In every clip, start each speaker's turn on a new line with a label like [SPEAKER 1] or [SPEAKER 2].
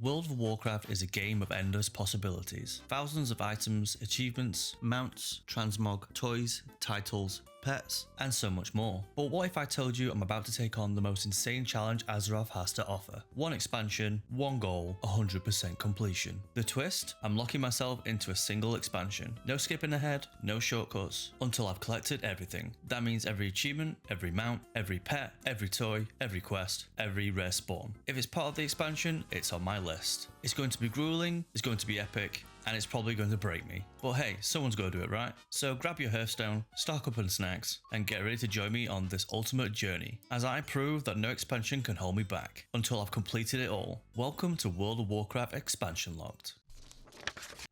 [SPEAKER 1] World of Warcraft is a game of endless possibilities. Thousands of items, achievements, mounts, transmog, toys, titles, pets, and so much more. But what if I told you I'm about to take on the most insane challenge Azeroth has to offer? One expansion, one goal, 100% completion. The twist? I'm locking myself into a single expansion. No skipping ahead, no shortcuts, until I've collected everything. That means every achievement, every mount, every pet, every toy, every quest, every rare spawn. If it's part of the expansion, it's on my list. It's going to be grueling, it's going to be epic, and it's probably going to break me. But hey, someone's got to do it, right? So grab your Hearthstone, stock up on snacks, and get ready to join me on this ultimate journey, as I prove that no expansion can hold me back, until I've completed it all. Welcome to World of Warcraft Expansion Locked.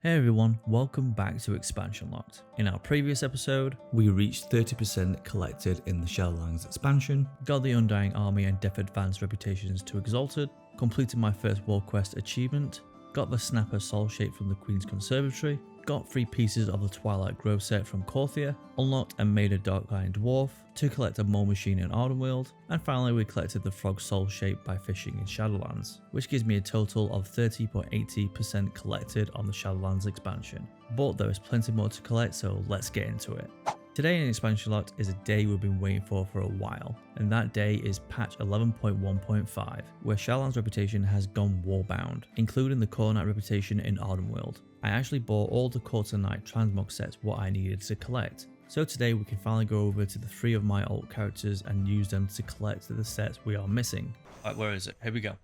[SPEAKER 2] Hey everyone, welcome back to Expansion Locked. In our previous episode, we reached 30% collected in the Shadowlands expansion, got the Undying Army and Death Advanced reputations to Exalted, completed my first World Quest achievement, got the Snapper Soul Shape from the Queen's Conservatory, got 3 pieces of the Twilight Grove set from Korthia, unlocked and made a Dark Iron Dwarf to collect a Mole Machine in Ardenweald, and finally we collected the Frog Soul Shape by fishing in Shadowlands, which gives me a total of 30.80% collected on the Shadowlands expansion. But there is plenty more to collect, so let's get into it. Today in Expansion Locked is a day we've been waiting for a while, and that day is patch 11.1.5, where Shadowlands reputation has gone warbound, including the Core Knight reputation in Ardenweald. I actually bought all the Quarter Knight transmog sets what I needed to collect, so today we can finally go over to the 3 of my alt characters and use them to collect the sets we are missing.
[SPEAKER 1] Alright, where is it? Here we go.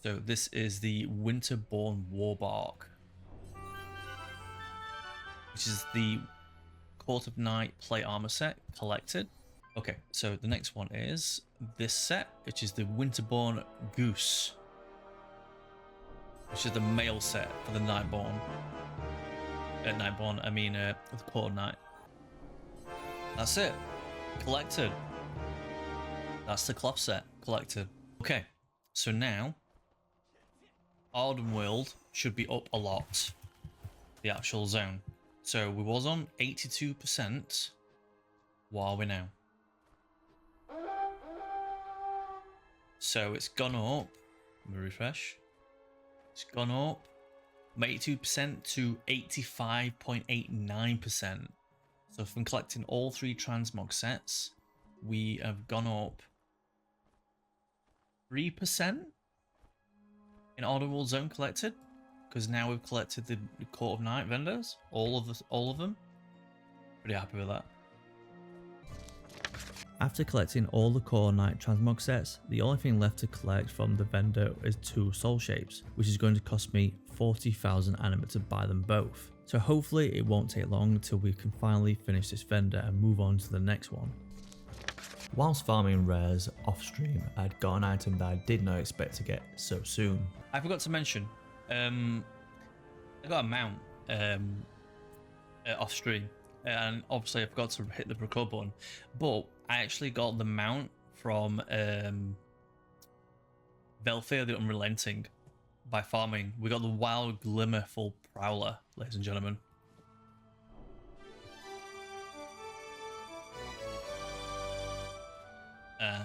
[SPEAKER 1] So this is the Winterborn Warbark, which is the Court of Night plate armor set collected. Okay, so the next one is this set, which is the Winterborn Goose, which is the male set for the Nightborn. The Court of Night. That's it. Collected. That's the cloth set collected. Okay, so now Ardenweald should be up a lot. The actual zone. So we was on 82%. What are we now? So it's gone up. Let me refresh. It's gone up from 82% to 85.89%. So from collecting all 3 transmog sets, we have gone up 3% in Ardenweald zone collected. Because now we've collected the Court of Night vendors, all of them. Pretty happy with that.
[SPEAKER 2] After collecting all the Core Knight transmog sets, the only thing left to collect from the vendor is 2 Soul Shapes, which is going to cost me 40,000 Anima to buy them both. So hopefully it won't take long until we can finally finish this vendor and move on to the next one. Whilst farming rares off stream, I'd got an item that I did not expect to get so soon.
[SPEAKER 1] I forgot to mention, I got a mount off stream, and obviously I forgot to hit the record button, but I actually got the mount from Velfir the Unrelenting by farming. We got the Wild Glimmerful Prowler, ladies and gentlemen.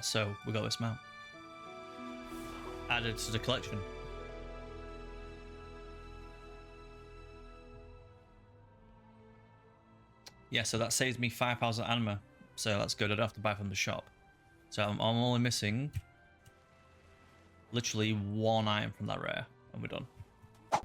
[SPEAKER 1] So we got this mount added to the collection. Yeah, so that saves me 5,000 Anima. So that's good. I don't have to buy from the shop. So I'm only missing literally 1 item from that rare, and we're done.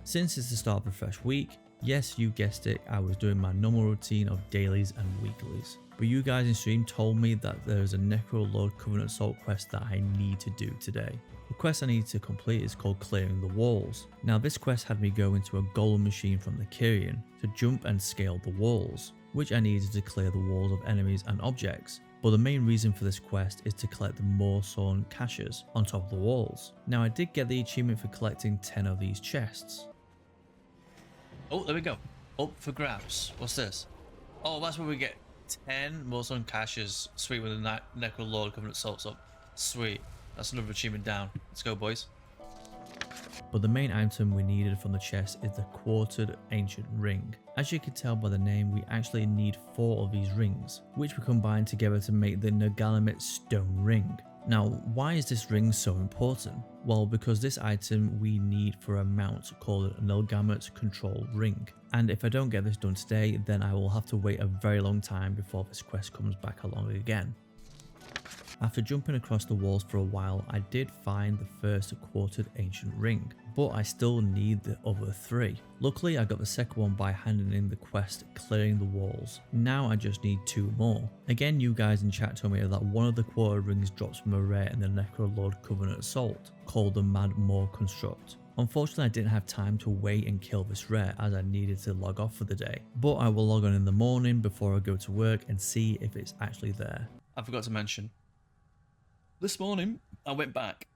[SPEAKER 2] Since it's the start of a fresh week, yes, you guessed it, I was doing my normal routine of dailies and weeklies. But you guys in stream told me that there is a Necrolord Covenant Assault quest that I need to do today. The quest I need to complete is called Clearing the Walls. Now this quest had me go into a golem machine from the Kyrian to jump and scale the walls, which I needed to clear the walls of enemies and objects. But the main reason for this quest is to collect the Moorsorn caches on top of the walls. Now I did get the achievement for collecting 10 of these chests.
[SPEAKER 1] Oh, there we go. Up for grabs. What's this? Oh, that's where we get 10 Moorsorn caches. Sweet, with the Necrolord Covenant Assaults up. Sweet. That's another achievement down. Let's go, boys.
[SPEAKER 2] But the main item we needed from the chest is the Quartered Ancient Ring. As you can tell by the name, we actually need 4 of these rings, which we combine together to make the Nilganihmaht Stone Ring. Now, why is this ring so important? Well, because this item we need for a mount called Nilganihmaht control ring. And if I don't get this done today, then I will have to wait a very long time before this quest comes back along again. After jumping across the walls for a while, I did find the first quartered ancient ring, but I still need the other 3. Luckily, I got the second one by handing in the quest clearing the walls. Now I just need 2 more. Again, you guys in chat told me that one of the quartered rings drops from a rare in the Necrolord Covenant Assault, called the Mad Maw Construct. Unfortunately, I didn't have time to wait and kill this rare as I needed to log off for the day, but I will log on in the morning before I go to work and see if it's actually there.
[SPEAKER 1] I forgot to mention, this morning I went back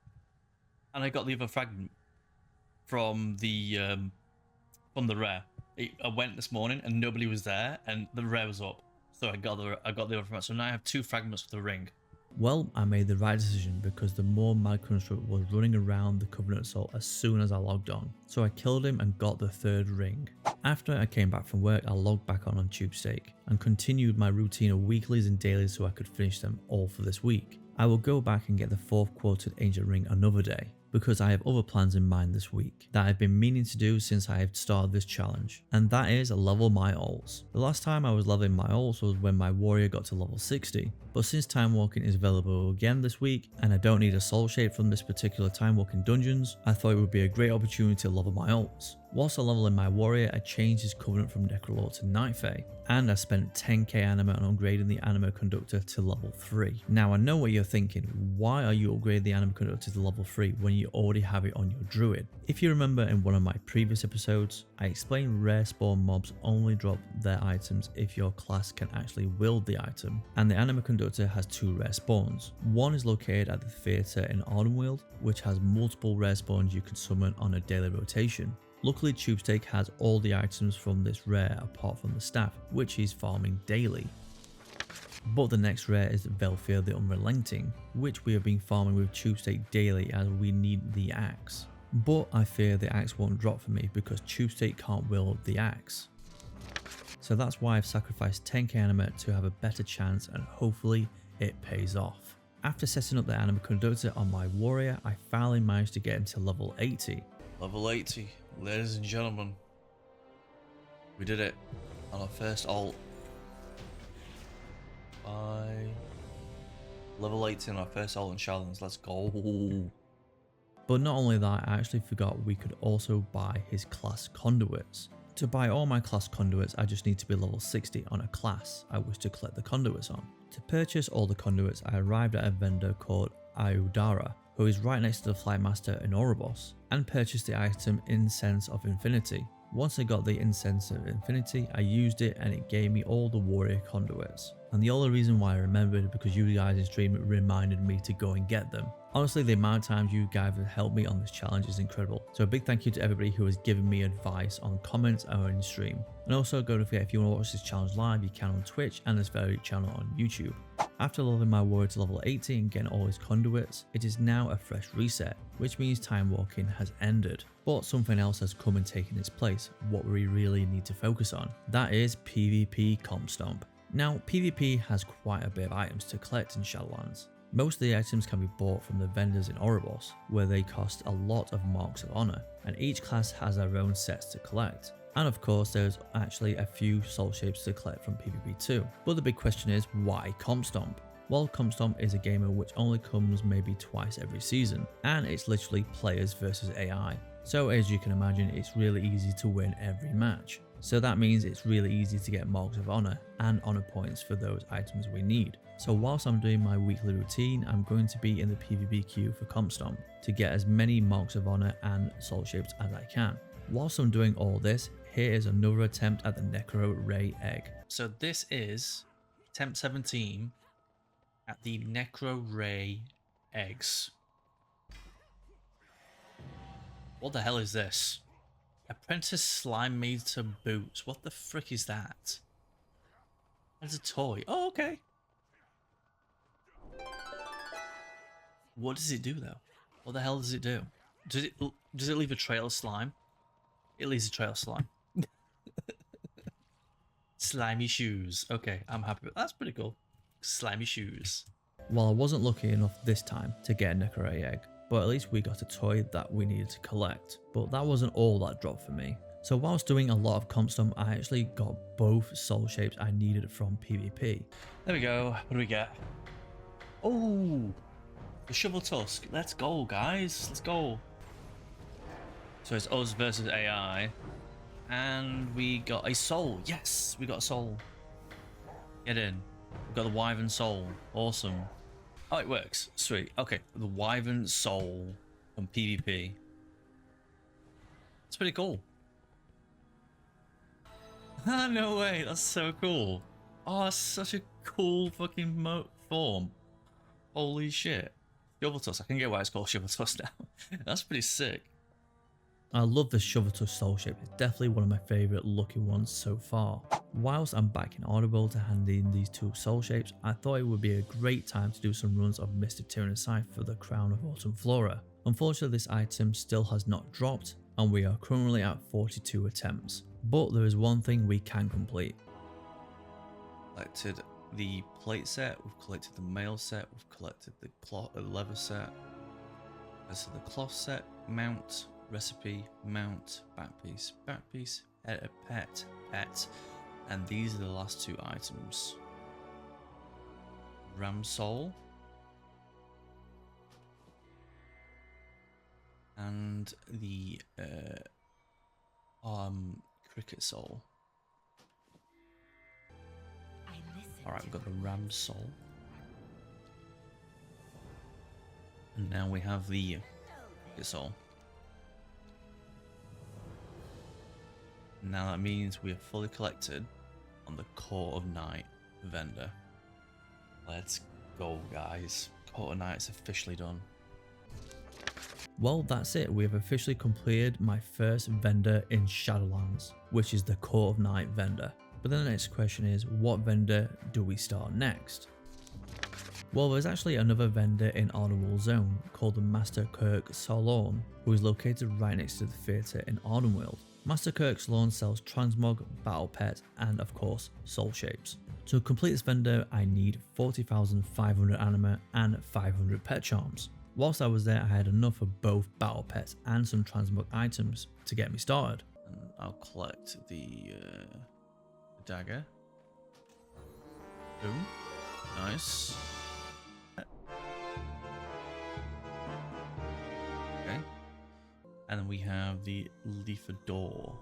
[SPEAKER 1] and I got the other fragment from the rare. I went this morning and nobody was there and the rare was up, so I got the other fragment. So now I have 2 fragments of the ring.
[SPEAKER 2] Well, I made the right decision because the Maw Mad Construct was running around the Covenant Assault as soon as I logged on, so I killed him and got the 3rd ring. After I came back from work, I logged back on Tubestake and continued my routine of weeklies and dailies so I could finish them all for this week. I will go back and get the 4th quartered ancient ring another day, because I have other plans in mind this week that I've been meaning to do since I have started this challenge, and that is level my alts. The last time I was leveling my alts was when my warrior got to level 60, but since time walking is available again this week and I don't need a soul shape from this particular time walking dungeons, I thought it would be a great opportunity to level my alts. Whilst I leveling my warrior, I changed his covenant from Necrolord to Nightfey, and I spent 10k Anima on upgrading the Anima conductor to level 3. Now I know what you're thinking, why are you upgrading the Anima conductor to level 3 when you already have it on your druid? If you remember in one of my previous episodes, I explained rare spawn mobs only drop their items if your class can actually wield the item, and the Anima conductor has 2 rare spawns. One is located at the theatre in Ardenweald, which has multiple rare spawns you can summon on a daily rotation. Luckily, Tubestake has all the items from this rare apart from the staff, which he's farming daily. But the next rare is Velfir the Unrelenting, which we have been farming with Tubestake daily as we need the axe. But I fear the axe won't drop for me because Tubestake can't wield the axe. So that's why I've sacrificed 10k Anima to have a better chance, and hopefully it pays off. After setting up the Anima conductor on my warrior, I finally managed to get him to level 80.
[SPEAKER 1] Level 80, ladies and gentlemen. We did it on our first alt. Level 80 on our first alt in Shadowlands. Let's go.
[SPEAKER 2] But not only that, I actually forgot we could also buy his class conduits. To buy all my class conduits, I just need to be level 60 on a class I wish to collect the conduits on. To purchase all the conduits, I arrived at a vendor called Iudara, who is right next to the Flightmaster in Oribos, and purchased the item Incense of Infinity. Once I got the Incense of Infinity, I used it and it gave me all the warrior conduits. And the only reason why I remembered is because you guys in stream reminded me to go and get them. Honestly, the amount of times you guys have helped me on this challenge is incredible. So a big thank you to everybody who has given me advice on comments or in stream. And also don't forget, if you want to watch this challenge live, you can on Twitch and this very channel on YouTube. After leveling my warrior to level 80 and getting all his conduits, it is now a fresh reset, which means time walking has ended. But something else has come and taken its place, what we really need to focus on. That is PvP comp stomp. Now, PvP has quite a bit of items to collect in Shadowlands. Most of the items can be bought from the vendors in Oribos, where they cost a lot of marks of honor, and each class has their own sets to collect. And of course, there's actually a few soul shapes to collect from PvP too. But the big question is, why comp stomp? Well, comp stomp is a game which only comes maybe twice every season, and it's literally players versus AI. So as you can imagine, it's really easy to win every match. So that means it's really easy to get marks of honor and honor points for those items we need. So whilst I'm doing my weekly routine, I'm going to be in the PvP queue for comp stomp to get as many marks of honor and soul shapes as I can. Whilst I'm doing all this, here is another attempt at the Necro Ray egg. So this is attempt 17 at the Necro Ray eggs. What the hell is this? Apprentice slime made to boots. What the frick is that? That's a toy. Oh, okay. What does it do though? What the hell does it do? Does it leave a trail of slime? It leaves a trail of slime. Slimy shoes. Okay, I'm happy with that. That's pretty cool. Slimy shoes. Well, I wasn't lucky enough this time to get a Necro egg, but at least we got a toy that we needed to collect. But that wasn't all that dropped for me. So whilst doing a lot of comp stomp, I actually got both soul shapes I needed from PvP.
[SPEAKER 1] There we go. What do we get? Oh, the shovel tusk. Let's go, guys. Let's go. So it's us versus AI. And we got a soul. Yes, we got a soul. Get in. We've got the Wyvern soul. Awesome. Oh, it works. Sweet. Okay, the Wyvern soul from PvP. It's pretty cool. No way. That's so cool. Oh, that's such a cool fucking form. Holy shit. Shovel tusk. I can get why it's called shovel tusk now. That's pretty sick.
[SPEAKER 2] I love the shovel tusk soul shape. It's definitely one of my favourite looking ones so far. Whilst I'm back in Ardenweald to hand in these two soul shapes, I thought it would be a great time to do some runs of Mystic Tyrannicide for the Crown of Autumn Flora. Unfortunately, this item still has not dropped, and we are currently at 42 attempts. But there is one thing we can complete.
[SPEAKER 1] Collected the plate set, we've collected the mail set, we've collected the leather set. So the cloth set, mount, recipe, mount, back piece, pet, and these are the last two items. Ram soul and the cricket soul. Alright, we've got the ram soul. And now we have the cricket soul. Now that means we are fully collected on the Court of Night vendor. Let's go, guys. Court of Night's officially done.
[SPEAKER 2] Well, that's it. We have officially completed my first vendor in Shadowlands, which is the Court of Night vendor. But then the next question is, what vendor do we start next? Well, there's actually another vendor in Ardenweald Zone called the Master Kirk Salon, who is located right next to the theatre in Ardenweald. Master Kirk's lawn sells transmog, battle pets, and of course, soul shapes. To complete this vendor, I need 40,500 anima and 500 pet charms. Whilst I was there, I had enough of both battle pets and some transmog items to get me started.
[SPEAKER 1] And I'll collect the dagger. Boom. Nice. Okay. And then we have the Leafador.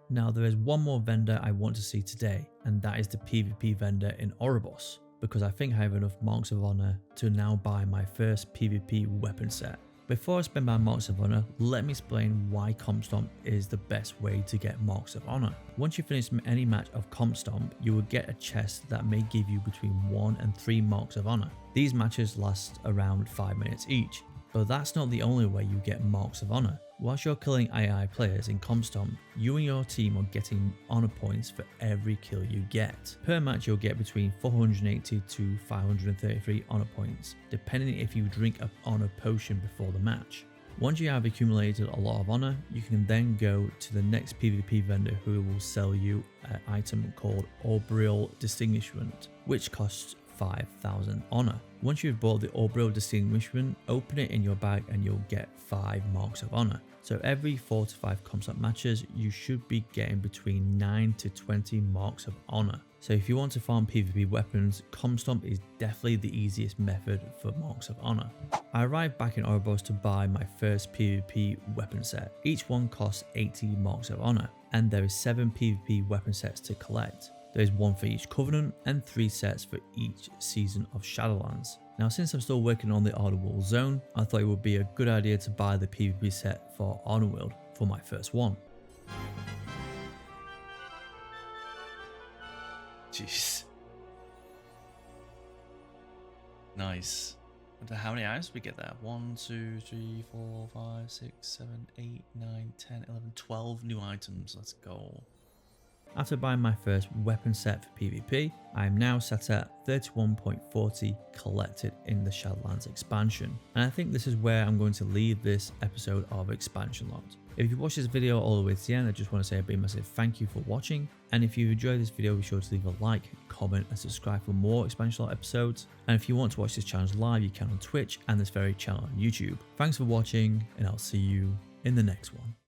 [SPEAKER 2] Now there is one more vendor I want to see today, and that is the PvP vendor in Oribos, because I think I have enough Marks of Honor to now buy my first PvP weapon set. Before I spend my Marks of Honor, let me explain why Comp Stomp is the best way to get Marks of Honor. Once you finish any match of Comp Stomp, you will get a chest that may give you between 1 and 3 Marks of Honor. These matches last around 5 minutes each, but that's not the only way you get Marks of Honor. Whilst you're killing AI players in Comp Stomp, you and your team are getting honor points for every kill you get. Per match you'll get between 480 to 533 honor points, depending if you drink an honor potion before the match. Once you have accumulated a lot of honor, you can then go to the next PvP vendor who will sell you an item called Ardenweald Distinguishment, which costs 5,000 honor. Once you've bought the Ardenweald Distinguishment, open it in your bag and you'll get 5 Marks of Honor. So every 4 to 5 Comp Stomp matches, you should be getting between 9 to 20 Marks of Honor. So if you want to farm PvP weapons, Comp Stomp is definitely the easiest method for Marks of Honor. I arrived back in Oribos to buy my first PvP weapon set. Each one costs 80 Marks of Honor, and there is 7 PvP weapon sets to collect. There is 1 for each Covenant and 3 sets for each season of Shadowlands. Now, since I'm still working on the Ardenweald Zone, I thought it would be a good idea to buy the PvP set for Ardenweald for my first one.
[SPEAKER 1] Jeez. Nice. How many items did we get there? 1, 2, 3, 4, 5, 6, 7, 8, 9, 10, 11, 12 new items. Let's go.
[SPEAKER 2] After buying my first weapon set for PvP, I am now set at 31.40 collected in the Shadowlands expansion. And I think this is where I'm going to leave this episode of Expansion Locked. If you watched this video all the way to the end, I just want to say a big massive thank you for watching. And if you enjoyed this video, be sure to leave a like, comment and subscribe for more Expansion Locked episodes. And if you want to watch this challenge live, you can on Twitch and this very channel on YouTube. Thanks for watching, and I'll see you in the next one.